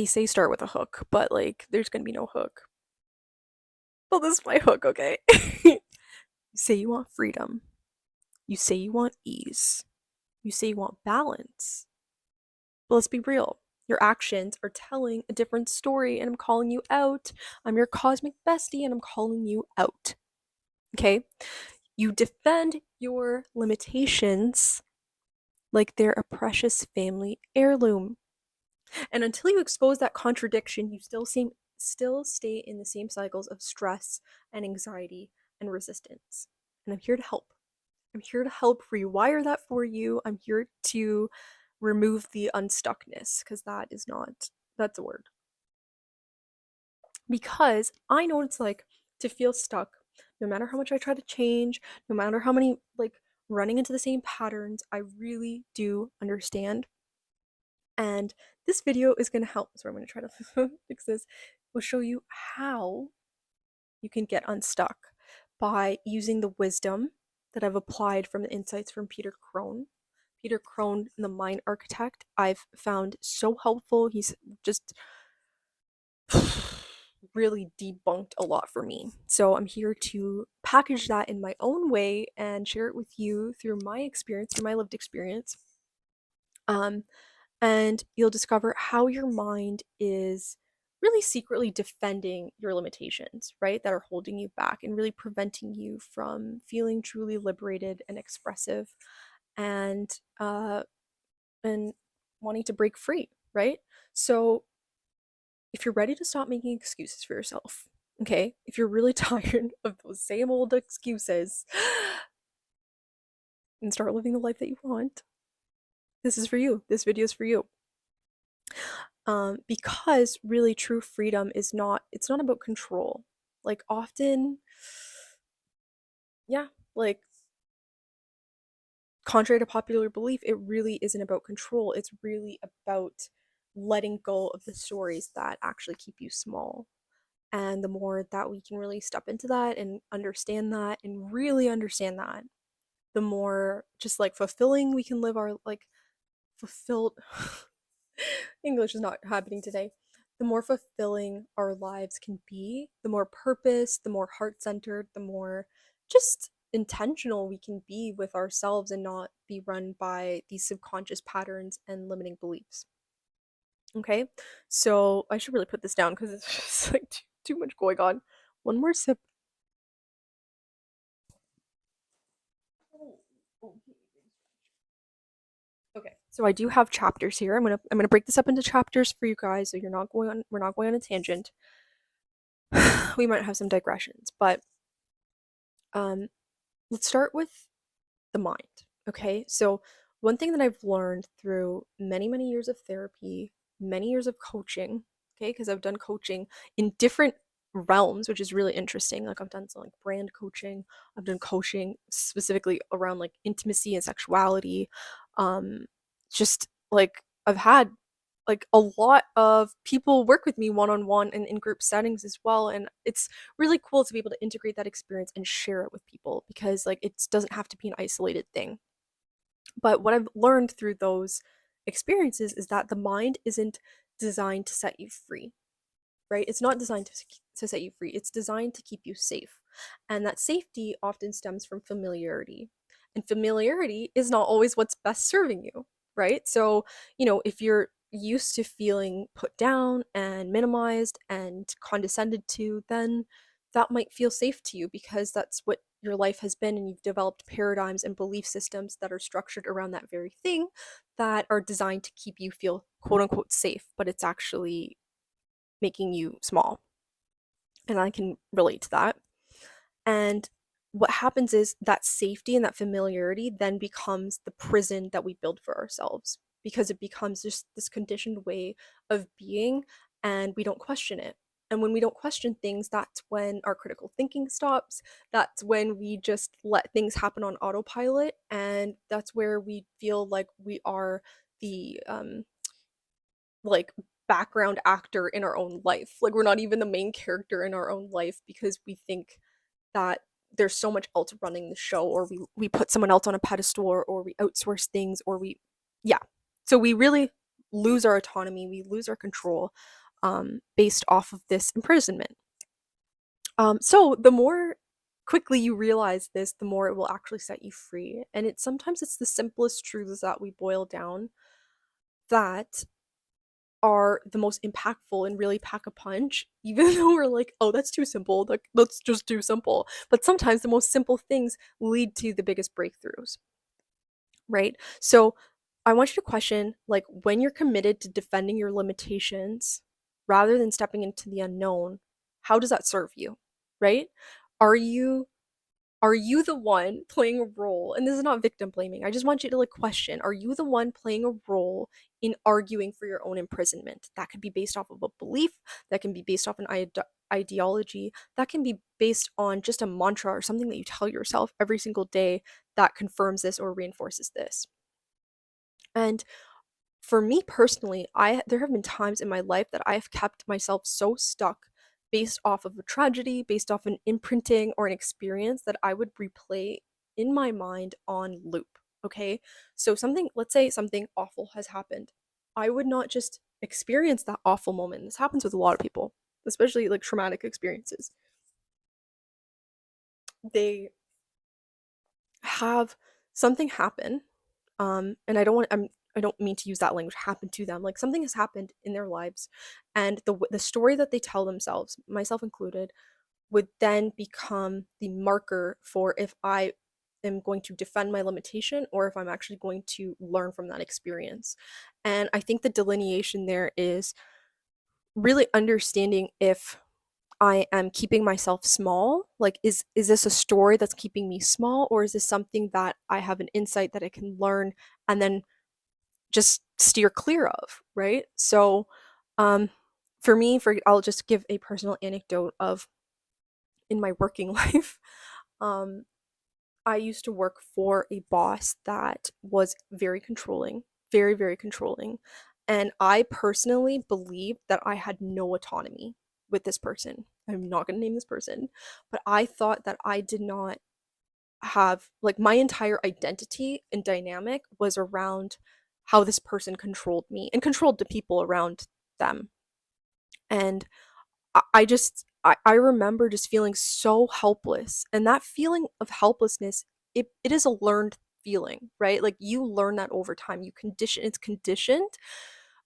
They say start with a hook, but like there's gonna be no hook. Well, this is my hook, okay? You say you want freedom. You say you want ease. You say you want balance. But let's be real. Your actions are telling a different story, and I'm calling you out. I'm your cosmic bestie, and I'm calling you out. Okay? You defend your limitations like they're a precious family heirloom. And until you expose that contradiction, you still stay in the same cycles of stress and anxiety and resistance. And I'm here to help. I'm here to help rewire that for you. I'm here to remove the unstuckness, because that's a word. Because I know what it's like to feel stuck, no matter how much I try to change, no matter how many, like, running into the same patterns. I really do understand. And this video is going to help. So I'm going to try to fix this. We'll show you how you can get unstuck by using the wisdom that I've applied from the insights from Peter Crone. Peter Crone, the mind architect, I've found so helpful. He's just really debunked a lot for me. So I'm here to package that in my own way and share it with you through my experience, through my lived experience. And you'll discover how your mind is really secretly defending your limitations, right? That are holding you back and really preventing you from feeling truly liberated and expressive, and and wanting to break free, right? So if you're ready to stop making excuses for yourself, okay? If you're really tired of those same old excuses and start living the life that you want, this is for you. This video is for you. Because really true freedom is it's not about control. Like often, yeah, like contrary to popular belief, it really isn't about control. It's really about letting go of the stories that actually keep you small. And the more that we can really step into that and understand that and really understand that, the more just like fulfilling we can live our like fulfilled English is not happening today. The more fulfilling our lives can be, the more purpose, the more heart centered, the more just intentional we can be with ourselves and not be run by these subconscious patterns and limiting beliefs. Okay, so I should really put this down because it's just like too much going on. One more sip. Okay, so I do have chapters here. I'm gonna break this up into chapters for you guys, so we're not going on a tangent. We might have some digressions, but let's start with the mind. Okay, so one thing that I've learned through many years of therapy, many years of coaching, okay, because I've done coaching in different realms, which is really interesting. Like I've done some like brand coaching, I've done coaching specifically around like intimacy and sexuality. Um, just like I've had like a lot of people work with me one-on-one and in group settings as well, and it's really cool to be able to integrate that experience and share it with people, because like it doesn't have to be an isolated thing. But what I've learned through those experiences is that the mind isn't designed to set you free, right? It's not designed to set you free. It's designed to keep you safe. And that safety often stems from familiarity. And familiarity is not always what's best serving you, right? So, if you're used to feeling put down and minimized and condescended to, then that might feel safe to you because that's what your life has been, and you've developed paradigms and belief systems that are structured around that very thing that are designed to keep you feel quote unquote safe, but it's actually making you small. And I can relate to that. And what happens is that safety and that familiarity then becomes the prison that we build for ourselves, because it becomes just this conditioned way of being, and we don't question it. And when we don't question things, that's when our critical thinking stops. That's when we just let things happen on autopilot. And that's where we feel like we are the like background actor in our own life. Like we're not even the main character in our own life because we think that there's so much else running the show, or we put someone else on a pedestal, or we outsource things, or we yeah. So we really lose our autonomy, we lose our control based off of this imprisonment. So the more quickly you realize this, the more it will actually set you free. And sometimes it's the simplest truths that we boil down that are the most impactful and really pack a punch, even though we're like, oh, that's too simple. Like, let's just do simple. But sometimes the most simple things lead to the biggest breakthroughs, right? So I want you to question, like, when you're committed to defending your limitations rather than stepping into the unknown, how does that serve you, right? Are you are you the one playing a role? And this is not victim blaming. I just want you to like question, are you the one playing a role in arguing for your own imprisonment? That could be based off of a belief, that can be based off an ideology, that can be based on just a mantra or something that you tell yourself every single day that confirms this or reinforces this. And for me personally, there have been times in my life that I have kept myself so stuck based off of a tragedy, based off an imprinting or an experience that I would replay in my mind on loop. Okay? So let's say something awful has happened. I would not just experience that awful moment. This happens with a lot of people, especially like traumatic experiences. They have something happen, and I don't mean to use that language, happen to them, like something has happened in their lives, and the story that they tell themselves, myself included, would then become the marker for if I am going to defend my limitation or if I'm actually going to learn from that experience. And I think the delineation there is really understanding if I am keeping myself small. Like, is this a story that's keeping me small, or is this something that I have an insight that I can learn and then just steer clear of, right? So, um, for me, I'll just give a personal anecdote of in my working life. Um, I used to work for a boss that was very controlling, very, very controlling. And I personally believed that I had no autonomy with this person. I'm not going to name this person, but I thought that I did not have, like, my entire identity and dynamic was around how this person controlled me and controlled the people around them. And I remember just feeling so helpless. And that feeling of helplessness, it is a learned feeling, right? Like, you learn that over time. It's conditioned.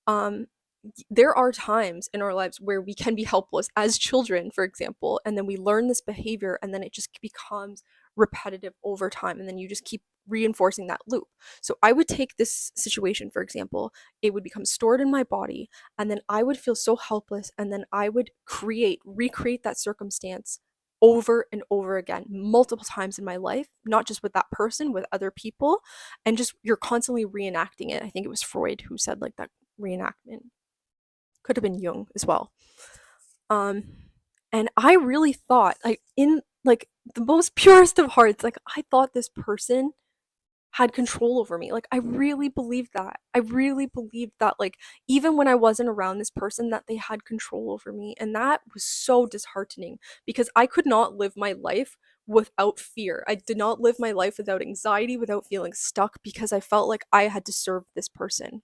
Um there are times in our lives where we can be helpless as children, for example, and then we learn this behavior and then it just becomes repetitive over time, and then you just keep reinforcing that loop. So I would take this situation, for example, it would become stored in my body, and then I would feel so helpless, and then I would recreate that circumstance over and over again multiple times in my life, not just with that person, with other people, and just you're constantly reenacting it. I think it was Freud who said like that reenactment, could have been Jung as well. Um, and I really thought, like, in like the most purest of hearts, like, I thought this person had control over me. Like, I really believed that. I really believed that, like, even when I wasn't around this person, that they had control over me. And that was so disheartening because I could not live my life without fear. I did not live my life without anxiety, without feeling stuck, because I felt like I had to serve this person.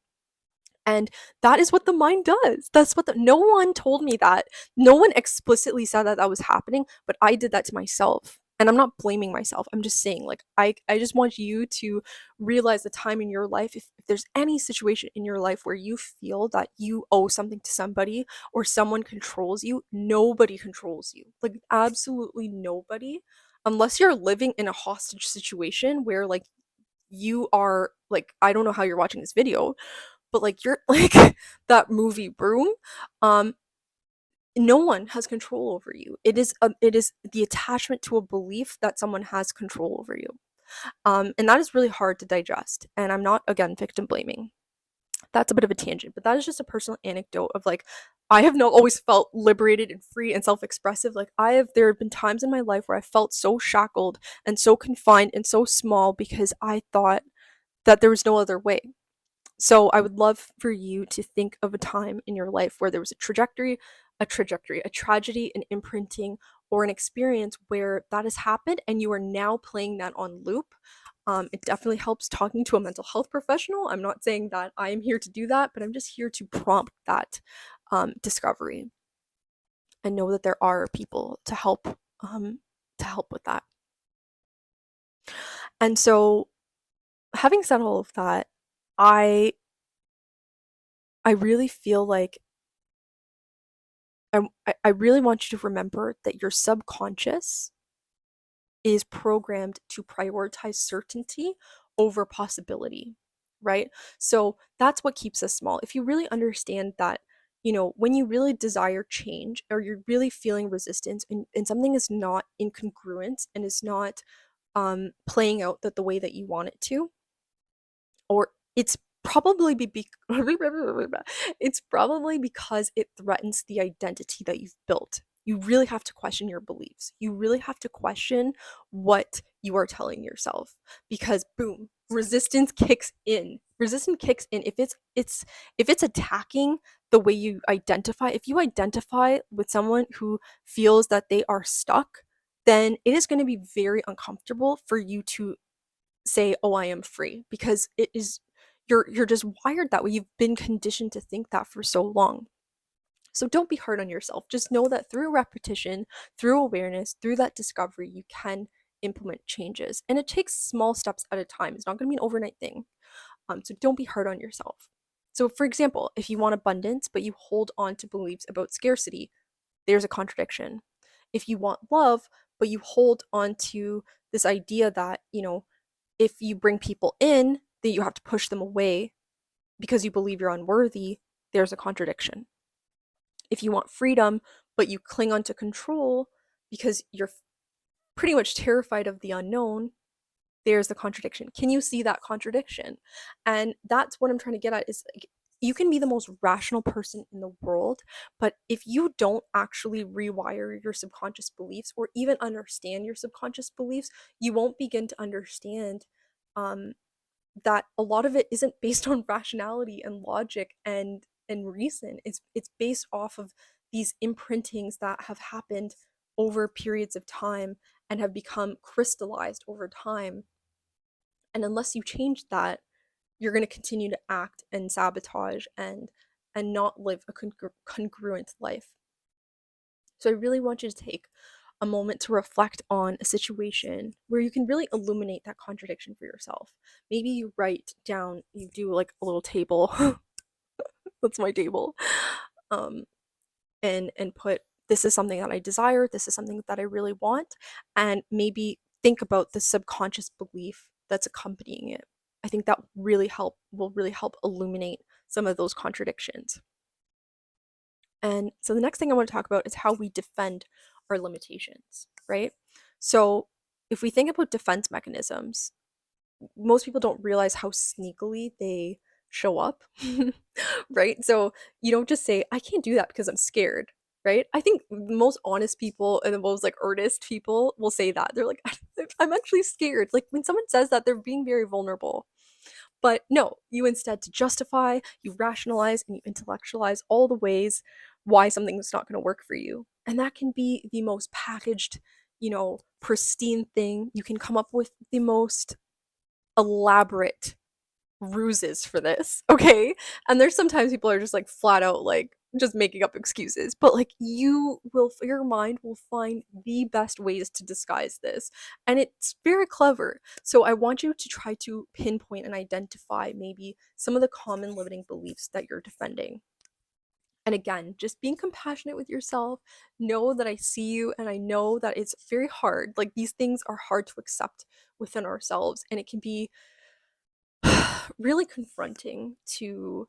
And that is what the mind does. No one told me that. No one explicitly said that that was happening, but I did that to myself. And I'm not blaming myself. I'm just saying, like, I just want you to realize the time in your life, if there's any situation in your life where you feel that you owe something to somebody or someone controls you, nobody controls you. Like, absolutely nobody. Unless you're living in a hostage situation where, like, you are, like, I don't know how you're watching this video, but like you're like that movie Room, um no one has control over you. It is the attachment to a belief that someone has control over you. And that is really hard to digest, and I'm not, again, victim blaming. That's a bit of a tangent, but that is just a personal anecdote of, like, I have not always felt liberated and free and self-expressive. Like, there have been times in my life where I felt so shackled and so confined and so small because I thought that there was no other way. So I would love for you to think of a time in your life where there was a tragedy, an imprinting, or an experience where that has happened and you are now playing that on loop. It definitely helps talking to a mental health professional. I'm not saying that I am here to do that, but I'm just here to prompt that discovery and know that there are people to help with that. And so, having said all of that, I I really feel like I really want you to remember that your subconscious is programmed to prioritize certainty over possibility, right? So that's what keeps us small. If you really understand that, when you really desire change or you're really feeling resistance and something is not incongruent and is not playing out the way that you want it to, or it's probably it's probably because it threatens the identity that you've built. You really have to question your beliefs. You really have to question what you are telling yourself, because boom, resistance kicks in. Resistance kicks in if it's attacking the way you identify. If you identify with someone who feels that they are stuck, then it is going to be very uncomfortable for you to say, "Oh, I am free," because it is you're just wired that way. You've been conditioned to think that for so long. So don't be hard on yourself. Just know that through repetition, through awareness, through that discovery, you can implement changes. And it takes small steps at a time. It's not going to be an overnight thing. So don't be hard on yourself. So, for example, if you want abundance, but you hold on to beliefs about scarcity, there's a contradiction. If you want love, but you hold on to this idea that, if you bring people in, that you have to push them away because you believe you're unworthy, there's a contradiction. If you want freedom, but you cling on to control because you're pretty much terrified of the unknown, there's the contradiction. Can you see that contradiction? And that's what I'm trying to get at is, like, you can be the most rational person in the world, but if you don't actually rewire your subconscious beliefs or even understand your subconscious beliefs, you won't begin to understand um, that a lot of it isn't based on rationality and logic and reason. It's based off of these imprintings that have happened over periods of time and have become crystallized over time. And unless you change that, you're going to continue to act and sabotage and not live a congruent life. So I really want you to take a moment to reflect on a situation where you can really illuminate that contradiction for yourself. Maybe you write down, you do like a little table. That's my table. Um, and put, this is something that I desire, this is something that I really want, and maybe think about the subconscious belief that's accompanying it. I think that will really help illuminate some of those contradictions. And so the next thing I want to talk about is how we defend our limitations, right? So if we think about defense mechanisms, most people don't realize how sneakily they show up, right? So you don't just say, I can't do that because I'm scared, right? I think the most honest people and the most like earnest people will say that. They're like, I'm actually scared. Like when someone says that, they're being very vulnerable. But no, you instead to justify, you rationalize, and you intellectualize all the ways why something's not going to work for you. And that can be the most packaged, pristine thing. You can come up with the most elaborate ruses for this, okay? And there's sometimes people are just like flat out like just making up excuses, but like your mind will find the best ways to disguise this, and it's very clever. So I want you to try to pinpoint and identify maybe some of the common limiting beliefs that you're defending. And again, just being compassionate with yourself. Know that I see you and I know that it's very hard. Like these things are hard to accept within ourselves, and it can be really confronting to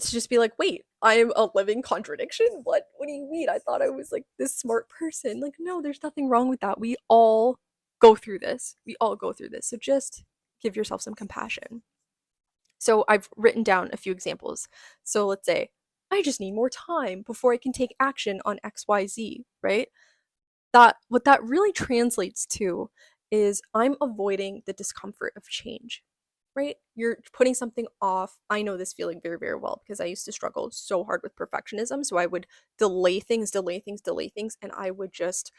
just be like, wait, I'm a living contradiction? What do you mean? I thought I was like this smart person. Like, no, there's nothing wrong with that. We all go through this. We all go through this. So just give yourself some compassion. So I've written down a few examples. So let's say, I just need more time before I can take action on XYZ, right? That what that really translates to is I'm avoiding the discomfort of change, right? You're putting something off. I know this feeling very, very well because I used to struggle so hard with perfectionism. So I would delay things, and I would just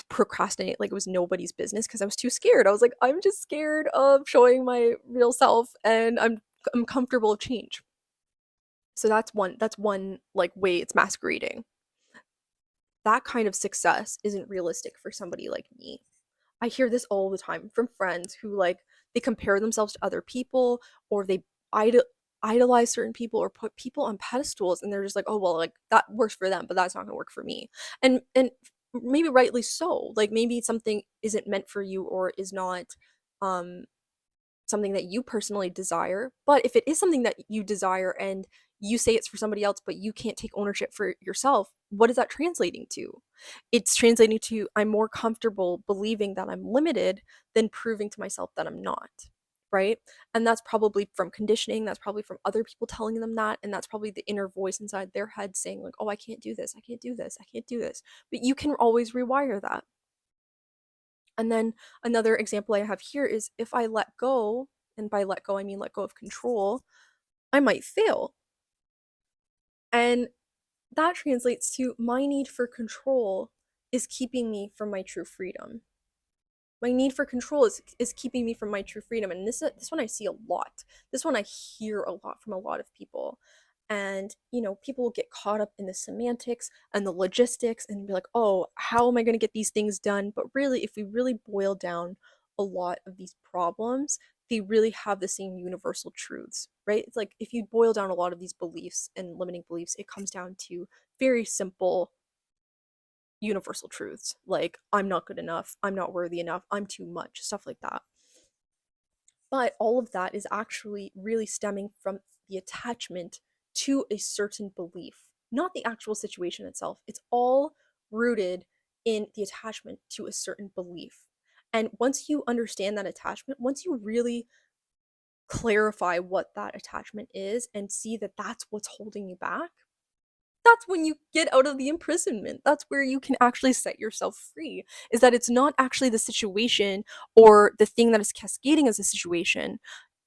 procrastinate like it was nobody's business because I was too scared. I was like, I'm just scared of showing my real self, and I'm comfortable with change. So that's one like way it's masquerading. That kind of success isn't realistic for somebody like me. I hear this all the time from friends who like they compare themselves to other people, or they idol- idolize certain people or put people on pedestals, and they're just like, oh well, like that works for them, but that's not going to work for me. And maybe rightly so. Like maybe something isn't meant for you or is not um something that you personally desire. But if it is something that you desire and you say it's for somebody else, but you can't take ownership for yourself, what is that translating to? It's translating to I'm more comfortable believing that I'm limited than proving to myself that I'm not. Right. And that's probably from conditioning. That's probably from other people telling them that. And that's probably the inner voice inside their head saying, like, oh, I can't do this. I can't do this. I can't do this. But you can always rewire that. And then another example I have here is if I let go, and by let go, I mean let go of control, I might fail. And that translates to my need for control is keeping me from my true freedom. My need for control is keeping me from my true freedom. And this one I see a lot. This one I hear a lot from a lot of people. And people will get caught up in the semantics and the logistics and be like, oh, how am I going to get these things done? But really, if we really boil down a lot of these problems, they really have the same universal truths, right? It's like if you boil down a lot of these beliefs and limiting beliefs, it comes down to very simple universal truths like I'm not good enough, I'm not worthy enough, I'm too much, stuff like that. But all of that is actually really stemming from the attachment to a certain belief, not the actual situation itself. It's all rooted in the attachment to a certain belief. And once you understand that attachment, once you really clarify what that attachment is and see that that's what's holding you back, that's when you get out of the imprisonment. That's where you can actually set yourself free. Is that it's not actually the situation or the thing that is cascading as a situation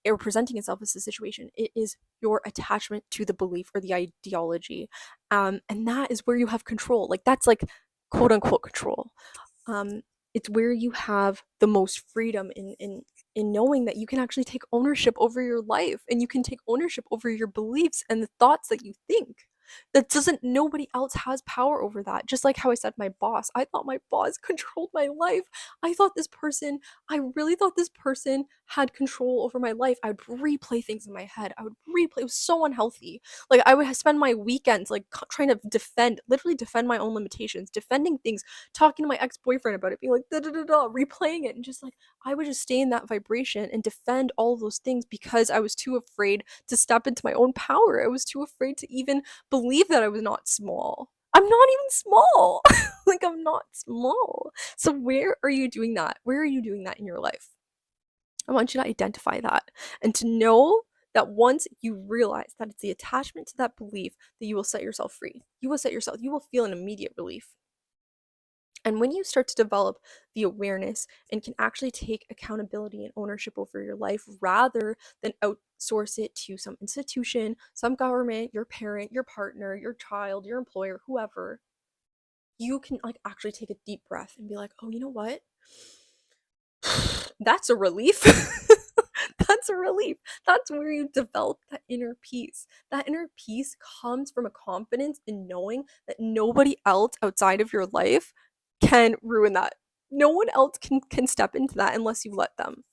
or presenting itself as a situation. It is your attachment to the belief or the ideology. And that is where you have control. Like that's like quote unquote control. Um, it's where you have the most freedom in knowing that you can actually take ownership over your life and you can take ownership over your beliefs and the thoughts that you think. That doesn't Nobody else has power over that. Just like how I said my boss, I thought my boss controlled my life. I really thought this person had control over my life. I would replay things in my head. It was so unhealthy. Like I would spend my weekends like trying to literally defend my own limitations, defending things, talking to my ex-boyfriend about it, being like da da da da, replaying it, and just like I would just stay in that vibration and defend all of those things because I was too afraid to step into my own power. I was too afraid to even believe that I was not small. I'm not even small. Like I'm not small. So where are you doing that? Where are you doing that in your life? I want you to identify that and to know that once you realize that it's the attachment to that belief that you will set yourself free. You will feel an immediate relief. And when you start to develop the awareness and can actually take accountability and ownership over your life rather than outsource it to some institution, some government, your parent, your partner, your child, your employer, whoever, you can like actually take a deep breath and be like, oh, you know what? That's a relief. That's a relief. That's where you develop that inner peace. That inner peace comes from a confidence in knowing that nobody else outside of your life can ruin that. No one else can step into that unless you let them.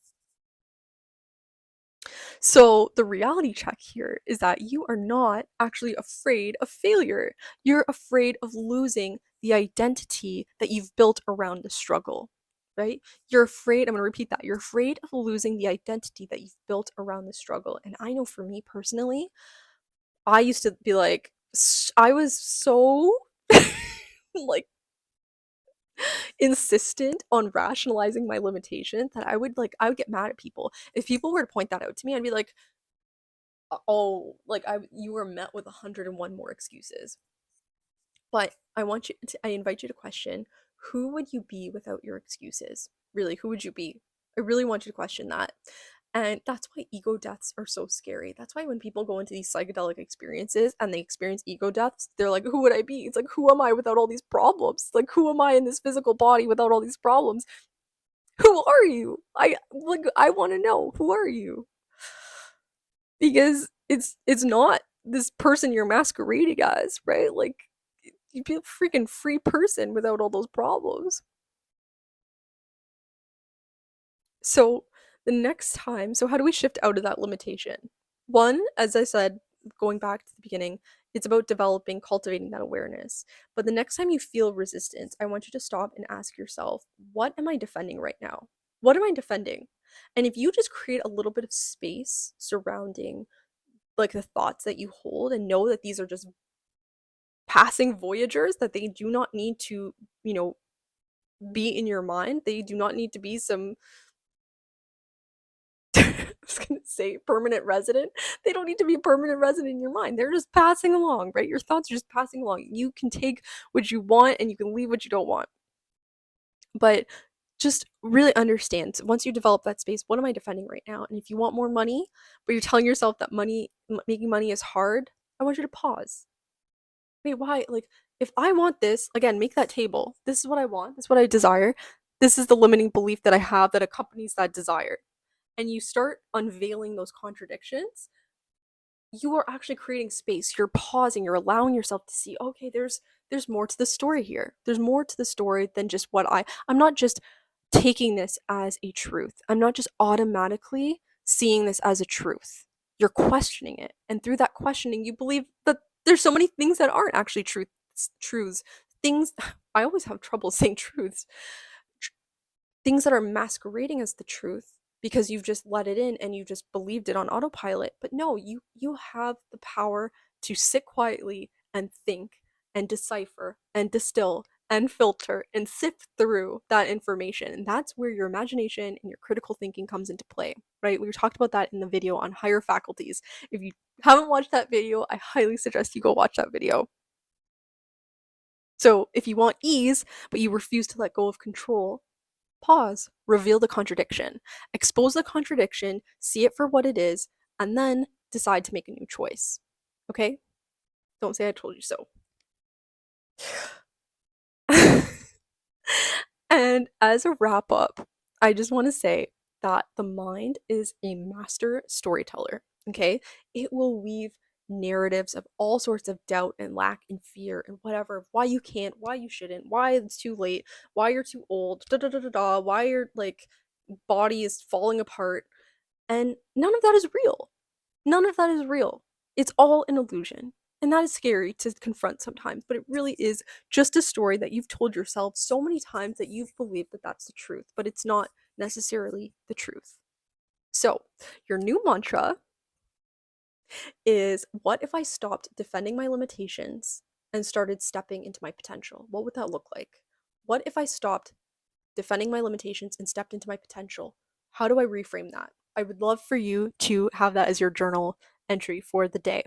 So the reality check here is that you are not actually afraid of failure. You're afraid of losing the identity that you've built around the struggle, right? You're afraid, I'm going to repeat that. You're afraid of losing the identity that you've built around the struggle. And I know for me personally, I used to be like, I was so like insistent on rationalizing my limitations that I would get mad at people. If people were to point that out to me, I'd be like, oh, like you were met with 101 more excuses. But I invite you to question, who would you be without your excuses? Really, who would you be? I really want you to question that. And that's why ego deaths are so scary. That's why when people go into these psychedelic experiences and they experience ego deaths, they're like, who would I be? It's like, who am I without all these problems? Like, who am I in this physical body without all these problems? Who are you? I want to know, who are you? Because it's not this person you're masquerading as, right? Like, you'd be a freaking free person without all those problems. So the next time, so how do we shift out of that limitation? One, as I said, going back to the beginning, it's about developing, cultivating that awareness. But the next time you feel resistance, I want you to stop and ask yourself, what am I defending right now? What am I defending? And if you just create a little bit of space surrounding like the thoughts that you hold and know that these are just passing voyagers, that they do not need to, you know, be in your mind, they do not need to be some I was gonna say permanent resident. They don't need to be a permanent resident in your mind. They're just passing along, right? Your thoughts are just passing along. You can take what you want and you can leave what you don't want. But just really understand, once you develop that space, what am I defending right now? And if you want more money, but you're telling yourself that making money is hard, I want you to pause. Wait, why? Like, if I want this, again, make that table. This is what I want. This is what I desire. This is the limiting belief that I have that accompanies that desire. And you start unveiling those contradictions, you are actually creating space. You're pausing, you're allowing yourself to see, okay, there's more to the story here. There's more to the story than just I'm not just taking this as a truth. I'm not just automatically seeing this as a truth. You're questioning it. And through that questioning, you believe that there's so many things that aren't actually truths. Things I always have trouble saying truths. Things that are masquerading as the truth because you've just let it in and you just believed it on autopilot. But no, you have the power to sit quietly and think and decipher and distill and filter and sift through that information. And that's where your imagination and your critical thinking comes into play, right? We talked about that in the video on higher faculties. If you haven't watched that video, I highly suggest you go watch that video. So if you want ease, but you refuse to let go of control, pause, reveal the contradiction, expose the contradiction, see it for what it is, and then decide to make a new choice. Okay? Don't say I told you so. And as a wrap up, I just want to say that the mind is a master storyteller. Okay? It will weave narratives of all sorts of doubt and lack and fear and whatever, why you can't, why you shouldn't, why it's too late, why you're too old, da da da da da, why your like body is falling apart. And none of that is real. None of that is real. It's all an illusion. And that is scary to confront sometimes, but it really is just a story that you've told yourself so many times that you've believed that that's the truth, but it's not necessarily the truth. So, your new mantra is, what if I stopped defending my limitations and started stepping into my potential? What would that look like? What if I stopped defending my limitations and stepped into my potential? How do I reframe that? I would love for you to have that as your journal entry for the day.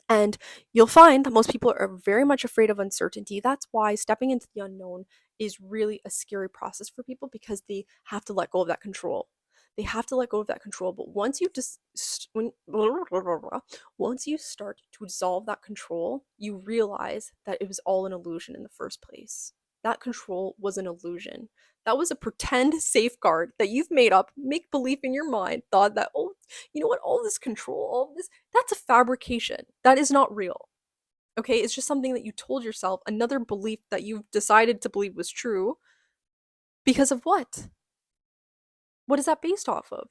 And you'll find that most people are very much afraid of uncertainty. That's why stepping into the unknown is really a scary process for people, because they have to let go of that control. They have to let go of that control. But once you just once you start to dissolve that control, you realize that it was all an illusion in the first place. That control was an illusion. That was a pretend safeguard that you've made up, make believe in your mind, thought that, oh, you know what, all this control, all this, that's a fabrication. That is not real. Okay? It's just something that you told yourself, another belief that you've decided to believe was true. Because of what? What is that based off of?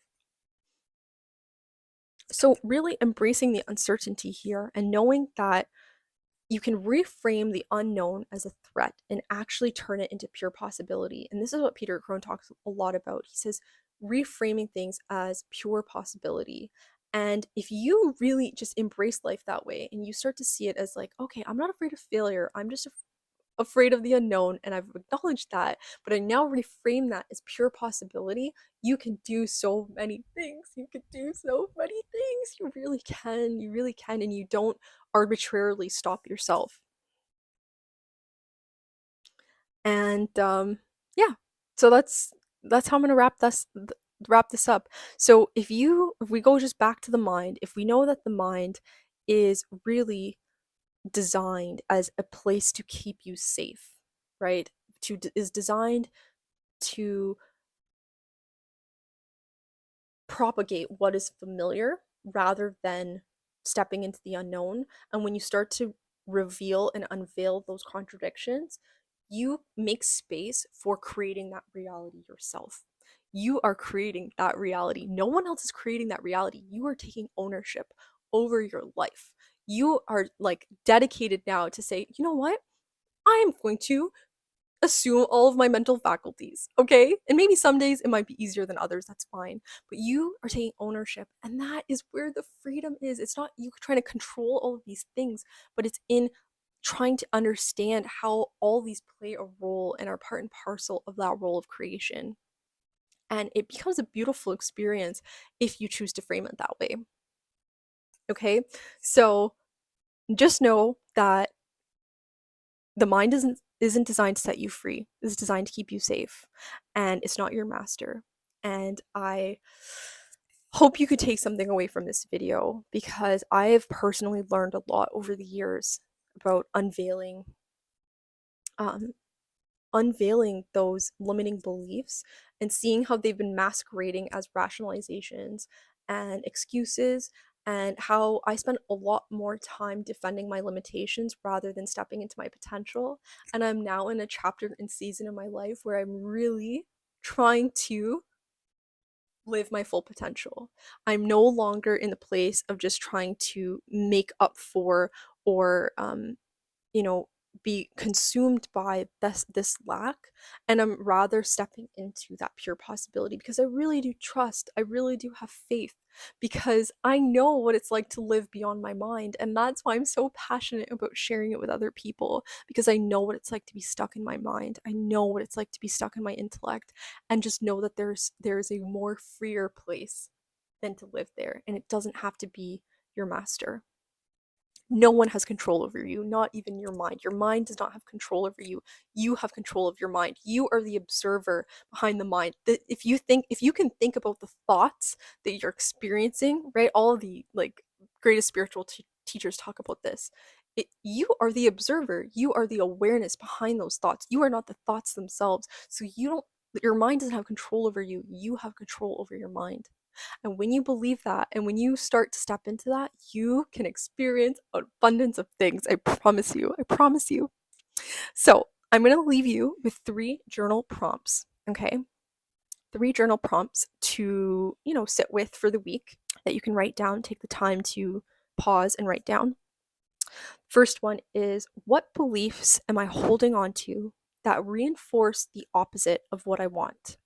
So, really embracing the uncertainty here and knowing that you can reframe the unknown as a threat and actually turn it into pure possibility. And this is what Peter Crone talks a lot about. He says reframing things as pure possibility. And if you really just embrace life that way and you start to see it as like, okay, I'm not afraid of failure, I'm just afraid of the unknown, and I've acknowledged that, but I now reframe that as pure possibility, you can do so many things. You can do so many things. You really can. You really can. And you don't arbitrarily stop yourself. And yeah, so that's how I'm gonna wrap wrap this up. So if we go just back to the mind, if we know that the mind is really designed as a place to keep you safe, right? Is designed to propagate what is familiar rather than stepping into the unknown. And when you start to reveal and unveil those contradictions, you make space for creating that reality yourself. You are creating that reality. No one else is creating that reality. You are taking ownership over your life. You are like dedicated now to say, you know what? I am going to assume all of my mental faculties, okay? And maybe some days it might be easier than others, that's fine. But you are taking ownership, and that is where the freedom is. It's not you trying to control all of these things, but it's in trying to understand how all these play a role and are part and parcel of that role of creation. And it becomes a beautiful experience if you choose to frame it that way. Okay? So just know that the mind isn't designed to set you free. It's designed to keep you safe, and it's not your master. And I hope you could take something away from this video, because I have personally learned a lot over the years about um, unveiling those limiting beliefs and seeing how they've been masquerading as rationalizations and excuses, and how I spent a lot more time defending my limitations rather than stepping into my potential. And I'm now in a chapter and season in my life where I'm really trying to live my full potential. I'm no longer in the place of just trying to make up for or you know, be consumed by this lack, and I'm rather stepping into that pure possibility, because I really do trust, I really do have faith, because I know what it's like to live beyond my mind. And that's why I'm so passionate about sharing it with other people, because I know what it's like to be stuck in my mind. I know what it's like to be stuck in my intellect, and just know that there's a more freer place than to live there, and it doesn't have to be your master. No one has control over you, not even your mind. Your mind does not have control over you. You have control of your mind. You are the observer behind the mind. That if you can think about the thoughts that you're experiencing, right? All of the like greatest spiritual teachers talk about this. You are the observer. You are the awareness behind those thoughts. You are not the thoughts themselves. So your mind doesn't have control over you. You have control over your mind. And when you believe that, and when you start to step into that, you can experience an abundance of things. I promise you. I promise you. So I'm going to leave you with 3 journal prompts. Okay. 3 journal prompts to, sit with for the week, that you can write down, take the time to pause and write down. First one is, what beliefs am I holding on to that reinforce the opposite of what I want?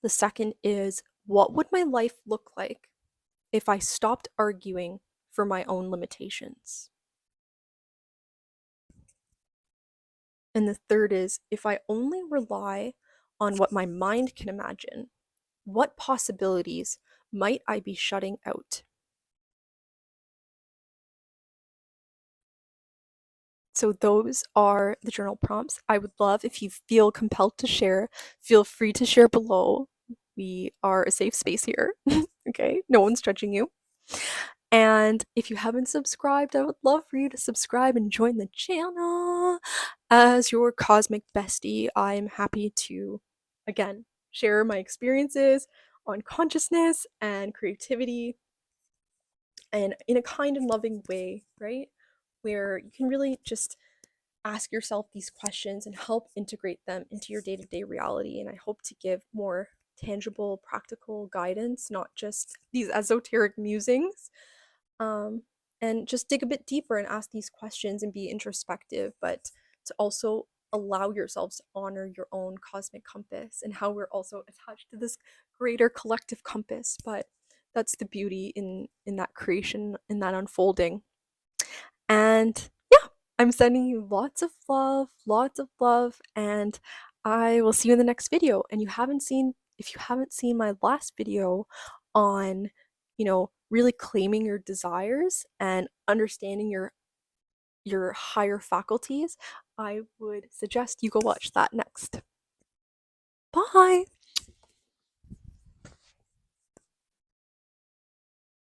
The second is, what would my life look like if I stopped arguing for my own limitations? And the third is, if I only rely on what my mind can imagine, what possibilities might I be shutting out? So those are the journal prompts. I would love if you feel compelled to share, feel free to share below. We are a safe space here. Okay? No one's judging you. And if you haven't subscribed, I would love for you to subscribe and join the channel. As your cosmic bestie, I'm happy to, again, share my experiences on consciousness and creativity, and in a kind and loving way, right? Where you can really just ask yourself these questions and help integrate them into your day-to-day reality. And I hope to give more tangible, practical guidance, not just these esoteric musings. um, and just dig a bit deeper and ask these questions and be introspective, but to also allow yourselves to honor your own cosmic compass and how we're also attached to this greater collective compass. But that's the beauty in that creation, in that unfolding. And yeah, I'm sending you lots of love, and I will see you in the next video. And if you haven't seen my last video on, really claiming your desires and understanding your higher faculties, I would suggest you go watch that next. Bye.